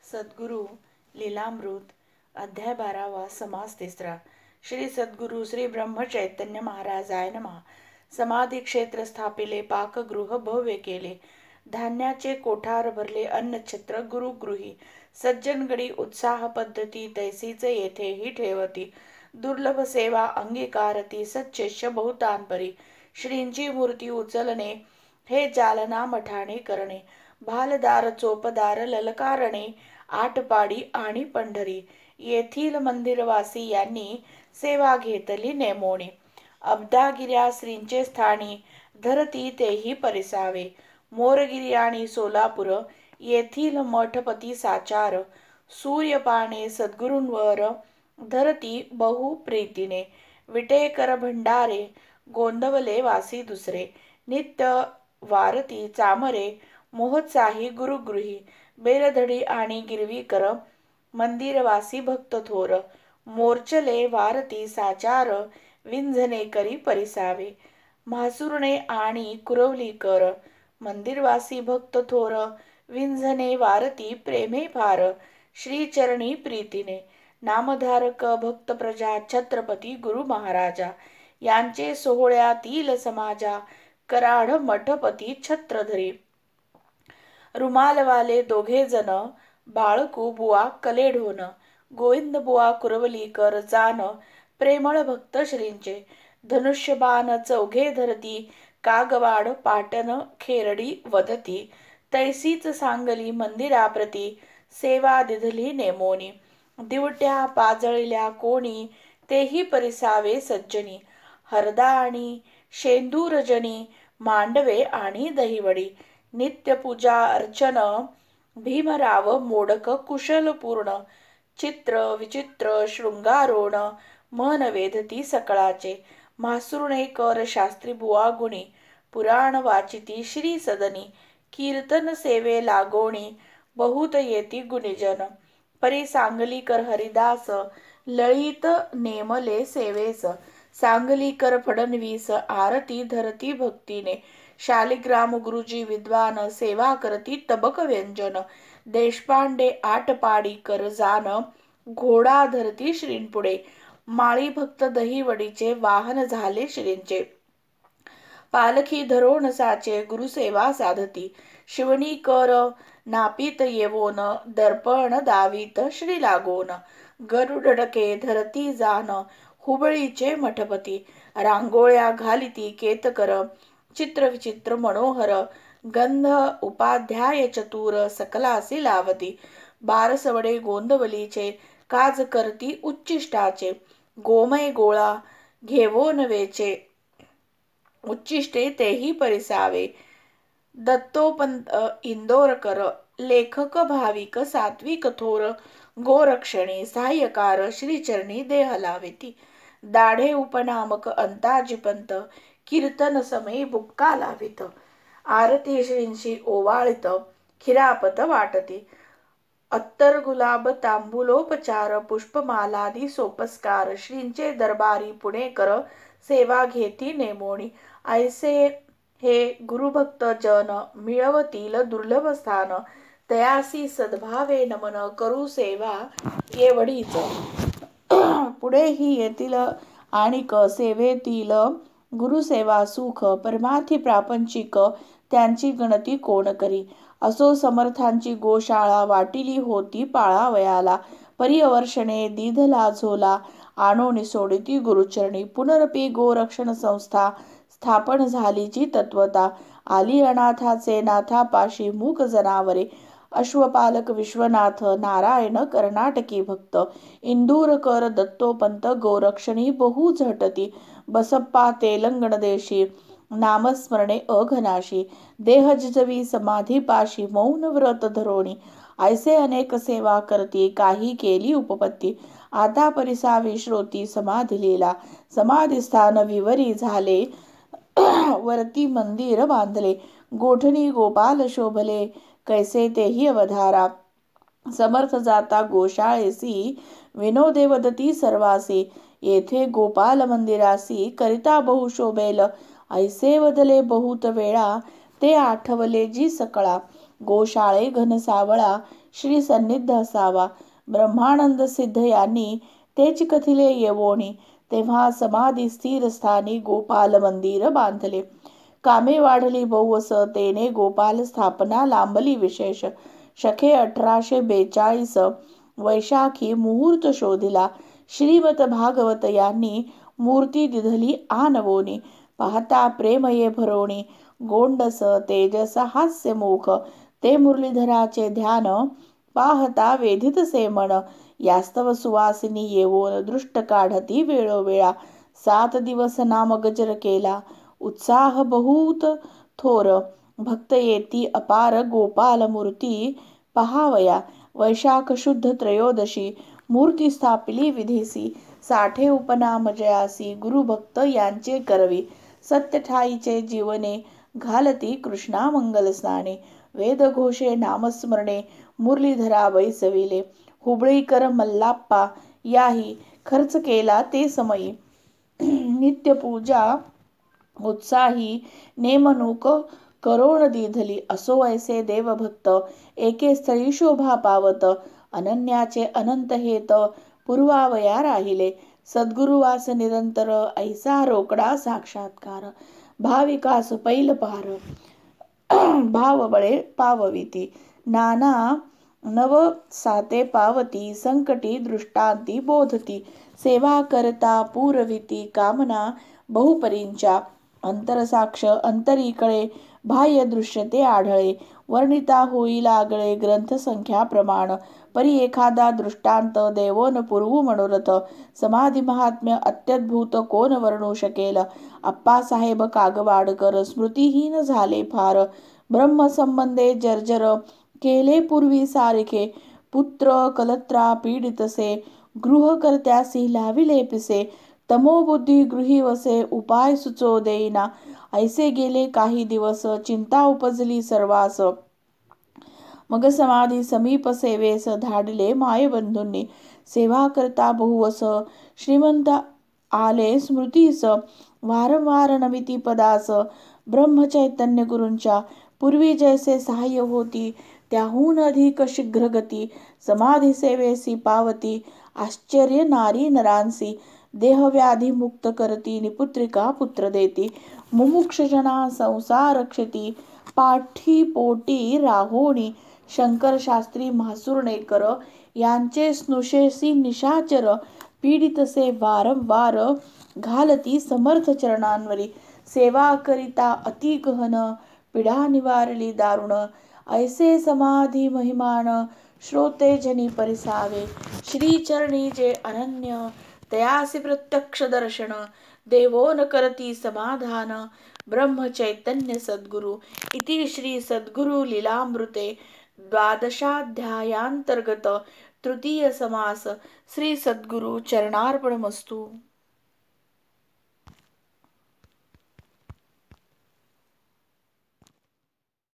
सद्गुरु लीलामृत अध्याय 12 समास 3. श्री सद्गुरु श्री ब्रह्मचैतन्य महाराजाय नमः. समाधी क्षेत्र स्थापिले, पाकगृह भव्य केले, धान्याचे कोठार भरले, अन्नछत्र गुरुगृही, सज्जनगडी उत्साह पद्धती तैसीच येथेही ठेवती, दुर्लभ सेवा अंगीकारती, सच्चेष्य बहुतांपरी, श्रींची मूर्ती उचलणे, हे जालना मठाने करणे, भालदार चोपदार ललकारणे, आटपाडी आणि पंढरी, येथील मंदिरवासी यांनी सेवा घेतली नेमोणी, अब्दागिऱ्या श्रींचे स्थानी, धरती तेही परिसावे, मोरगिरी आणि सोलापूर, येथील मठपती साचार, सूर्यपाने सद्गुरूंवर, धरती बहु प्रीतीने, विटेकर भंडारे, गोंदवले वासी दुसरे, नित्य वारती चामरे, मोहत्साही गुरुगृही, बेलधडी आणि गिरवीकर, मंदिरवासी भक्त थोर, मोर्चले वारती साचार, विंझणे करी परिसावे, म्हासुरणे आणि कुरवलीकर, मंदिरवासी भक्त थोर, विंझणे वारती प्रेमे फार, श्रीचरणी प्रीतीने, नामधारक भक्त प्रजा, छत्रपती गुरु महाराजा, यांचे सोहळ्यातील समाजा, कराड मठपती छत्रधरी, रुमालवाले दोघे जण, बाळकू बुवा कलेढोन, गोविंद बुवा कुरवलीकर जान, प्रेमळ भक्त श्रींचे, धनुष्यबाण चौघे धरती, कागवाड पाटण खेरडी वदती, तैसीच सांगली मंदिराप्रती, सेवा दिधली नेमोनी, दिवट्या पाजळल्या कोणी, तेही परिसावे सज्जनी, हरदा आणि शेंदूरजनी, मांडवे आणि दहिवडी, नित्यपूजा अर्चन, भीमराव मोडक कुशलपूर्ण, चित्र विचित्र शृंगारोण, मन वेधती सकळाचे, म्हासुर्णेकर शास्त्री बुवा गुणी, पुराण वाचिती श्री सदनी, कीर्तन सेवे लागोणी, बहुत येती गुणीजन, परी सांगलीकर हरिदास, लळित नेमले सेवेस, सांगलीकर फडणवीस, आरती धरती भक्तीने, शालिग्राम गुरुजी विद्वान, सेवा करती तबक व्यंजन, देशपांडे आटपाडीकर जान, घोडा धरती श्रींपुढे, माळी भक्त दहीवडीचे वाहन झाले श्रींचे, पालखी धरोण साचे गुरुसेवा साधती, शिवणी कर नापीत येवोन, दर्पण दावीत श्री लागोन, गरुडडके धरती जान, हुबळीचे मठपती, रांगोळ्या घालिती केतकर, चित्रविचित्र मनोहर, गंध उपाध्याय चतुर, सकलासी लावती, बारसवडे गोंदवलीचे, काज करती उच्चिष्टाचे, गोमय गोळा घेवोन वेचे, उच्चिष्टे तेही परिसावे, दत्तोपंत इंदोरकर, लेखक भाविक सात्विक थोर, गोरक्षणे सहाय्यकार, श्रीचरणी देह लावेती, दाढे उपनामक अंताजीपंत, कीर्तन समय बुक्का लावित, आरती श्रींशी ओवाळित, खिरापत वाटती, अत्तर गुलाब तांबूलोपचार, पुष्पमालादी सोपस्कार, श्रींचे दरबारी पुणेकर, सेवा घेती नेमोणी, ऐसे हे गुरुभक्त जन, मिळवतील दुर्लभ स्थान, तयासी सद्भावे नमन, करू सेवा येवढीच, पुढेही येतील आणिक सेवेतील, गुरुसेवा सुख, परमार्थी प्रापंचिक, त्यांची गणती कोण करी, असो समर्थांची गोशाळा, वाटिली होती पाळावयाला, परिवर्षणे दीधला झोला, आणोनी सोडिती गुरुचरणी, पुनरपी गोरक्षण संस्था, स्थापन झालीची तत्वता, आली अनाथाचे नाथापाशी, मूक जनावरे, अश्वपालक विश्वनाथ, नारायण कर्नाटकी भक्त, इंदूरकर दत्तोपंत, गोरक्षणी बहु झटती, बसप्पा तेलंगण देशी, नामस्मरणे अघनाशी, देह जिजवी समाधीपाशी, मौन व्रत धरोणी, ऐसे अनेक सेवा करती, काही केली उपपत्ती, आता परिसावी श्रोती समाधी लीला, समाधीस्थान विवरी झाले, वरती मंदिर बांधले, गोठणी गोपाल शोभले, कैसे तेही अवधारा, समर्थ जाता गोशाळेसी, विनोदे वदती सर्वासी, येथे गोपाल मंदिरासी, करिता बहु शोभेल, ऐसे वदले बहुत वेळा, ते आठवले जी सकळा, गोशाळे घनसावळा श्री सन्निध असावा. ब्रह्मानंद सिद्ध यांनी तेच कथिले येवोनी. तेव्हा समाधी स्थिर स्थानी गोपाल मंदिर बांधले. कामे वाढली बहुवस तेने गोपाल स्थापना लांबली विशेष. शके 1842 वैशाखी मुहूर्त शोधिला. श्रीमत भागवत यांनी मूर्ती दिधली आणवोनी. पाहता प्रेम ये भरोणी. गोंडस तेजस हास्यमुख ते मुरलीधराचे ध्यान. पाहता वेधितसे मन. यास्तव सुवासिनी येवोन दृष्ट काढती वेळोवेळा. 7 दिवस नाम गजर केला उत्साह बहुत थोर. भक्त येती अपार गोपाल मूर्ती पहावया. वैशाख शुद्ध त्रयोदशी मूर्ती स्थापिली विधीसी. 60 उपनाम जयासी गुरुभक्त यांचे करवी. सत्य ठाईचे जीवने घालती कृष्णा मंगल स्नाने. वेदघोषे नामस्मरणे मुरलीधरा बैसविले. हुबळीकर मल्लाप्पा याही खर्च केला ते समयी. नित्यपूजा उत्साही नेमणूक करोण दिधली. असो ऐसे देवभक्त एके स्थळी शोभा पावत. अनन्याचे अनंत हेत पूर्वावया राहिले. सद्गुरुवास निरंतर ऐसा रोकडा साक्षात्कार. भाविकास पैल पार भावबळे पावविती. नाना नव साते पावती संकटी दृष्टांती बोधती. सेवा करता पुरविती कामना बहुपरींच्या. अंतरसाक्ष अंतरीकडे बाह्य दृश्य ते आढळे. वर्णिता होई लागळे ग्रंथ संख्या प्रमाण. परी एखादा दृष्टांत देवोन पुरवू मनोरथ. समाधी महात्म्य अत्यद्भुत कोण वर्णू शकेल. आप्पासाहेब कागवाडकर स्मृतिहीन झाले फार. ब्रह्मसंबंधे जर्जर केले पूर्वी सारखे. पुत्र कलत्रा पीडितसे गृहकर्त्यासी लाविले पिसे. तमोबुद्धी गृही वसे उपाय सुचो देईना. ऐसे गेले काही दिवस चिंता उपजली सर्वास. मग समाधी समीप सेवेस धाडले मायबंधूंनी. सेवा करता बहुवस श्रीमंत आले स्मृतीस. वारंवार नमिती पदास ब्रह्मचैतन्य गुरूंच्या. पूर्वी जैसे सहाय्य होती त्याहून अधिक शीघ्रगती. समाधी सेवेसी पावती आश्चर्य नारी नरांसी. देहव्याधी मुक्त करती निपुत्रिका पुत्र देती. मुमुक्षजना संसार रक्षती पाठीपोटी राहोणी. शंकर शास्त्री म्हासुर्णेकर यांचे स्नुषेसी निशाचर. पीडितसे वारंवार घालती समर्थ चरणांवरी. सेवा करिता अति गहन पीडा निवारली दारुण. ऐसे समाधी महिमान श्रोते जनी परिसावे. श्रीचरणी जे अनन्य तयासी प्रत्यक्ष दर्शन. देवोन करती समाधान ब्रह्म चैतन्य सद्गुरु. इति श्री सद्गुरु लीलामृते 12ध्यायांतर्गत तृतीय समास. श्री सद्गुरु चरणार्पणमस्तु.